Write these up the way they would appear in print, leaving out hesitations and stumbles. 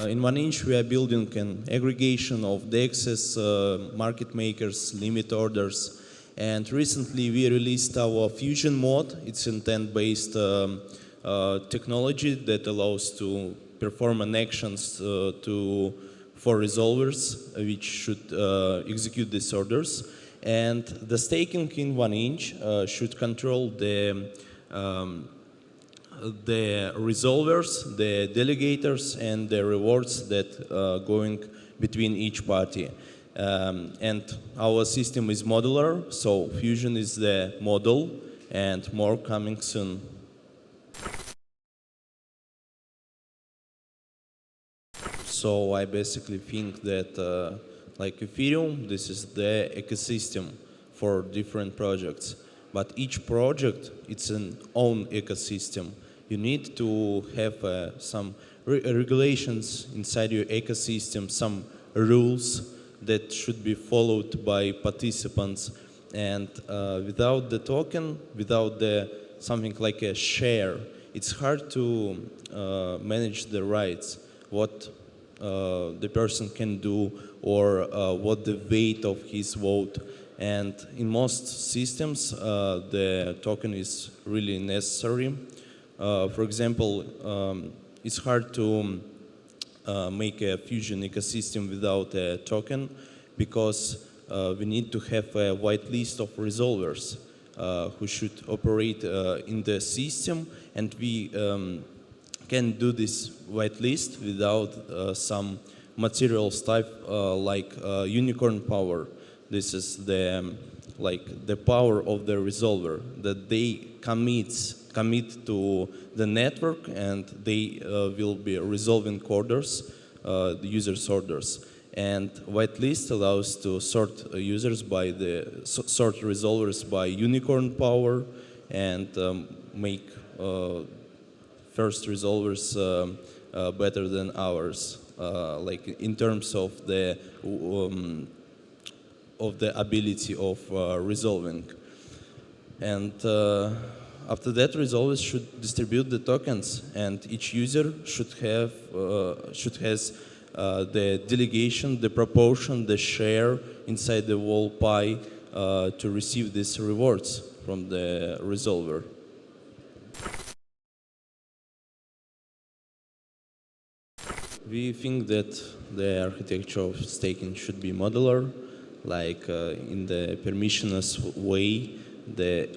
In 1inch, we are building an aggregation of DEXs, market makers, limit orders, and recently we released our Fusion mod. It's intent-based technology that allows to perform an actions for resolvers, which should execute these orders. And the staking in 1inch should control the resolvers, the delegators, and the rewards that going between each party. And our system is modular, so Fusion is the model, and more coming soon. So I basically think that like Ethereum, this is the ecosystem for different projects. But each project, it's an own ecosystem. You need to have some regulations inside your ecosystem, some rules that should be followed by participants. And without the token, without the something like a share, it's hard to manage the rights, what the person can do, or what the weight of his vote. And in most systems, the token is really necessary. For example, it's hard to make a Fusion ecosystem without a token, because we need to have a whitelist of resolvers who should operate in the system, and we can do this whitelist without some material stuff like unicorn power. This is the power of the resolver, that they commit to the network, and they will be resolving orders, the users' orders. And whitelist allows to sort users by sort resolvers by unicorn power, and make first resolvers better than ours, like in terms of the ability of resolving. And after that, resolvers should distribute the tokens, and each user should has the delegation, the proportion, the share inside the whole pie to receive these rewards from the resolver. We think that the architecture of staking should be modular, like in the permissionless way,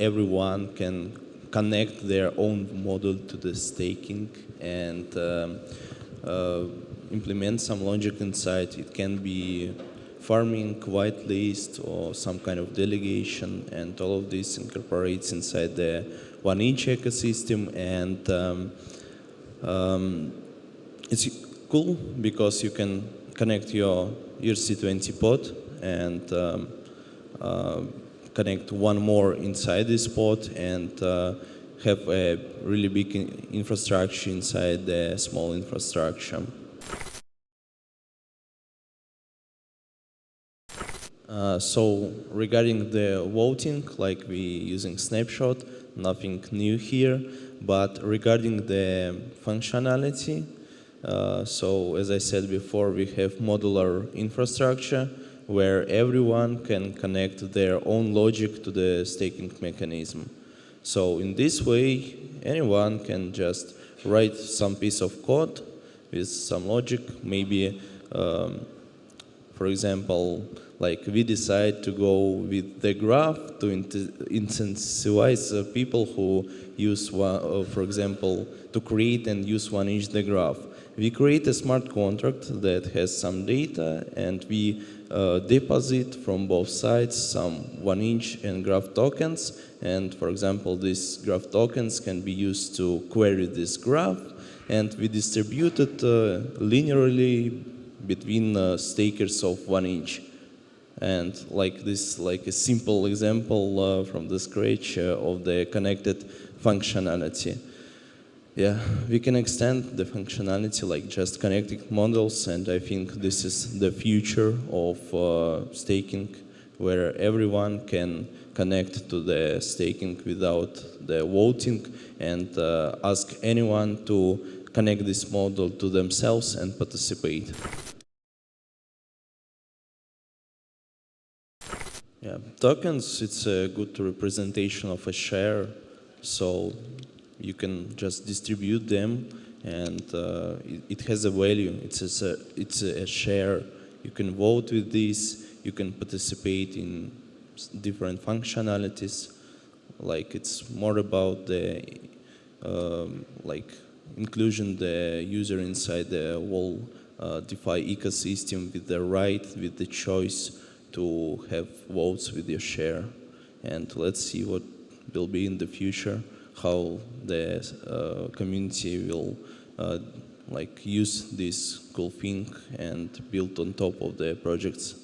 everyone can connect their own model to the staking and implement some logic inside. It can be farming, whitelist, or some kind of delegation, and all of this incorporates inside the 1inch ecosystem. And it's cool because you can connect your ERC20 pod and connect one more inside this pod, and have a really big infrastructure inside the small infrastructure. So regarding the voting, like we using snapshot, nothing new here. But regarding the functionality, so as I said before, we have modular infrastructure where everyone can connect their own logic to the staking mechanism. So in this way, anyone can just write some piece of code with some logic. Maybe, for example, like we decide to go with the graph to incentivize people who use, for example, to create and use 1inch the graph. We create a smart contract that has some data, and we deposit from both sides some 1inch and graph tokens. And for example, these graph tokens can be used to query this graph, and we distribute it linearly between stakers of 1inch. And like this, like a simple example from the scratch of the connected functionality. Yeah, we can extend the functionality like just connecting models, and I think this is the future of staking, where everyone can connect to the staking without the voting, and ask anyone to connect this model to themselves and participate. Yeah, tokens, it's a good representation of a share, so you can just distribute them, and it has a value. It's a share. You can vote with this, you can participate in different functionalities. Like it's more about the like inclusion the user inside the whole DeFi ecosystem with the right, with the choice to have votes with your share. And let's see what will be in the future, how the community will like use this cool thing and build on top of the projects.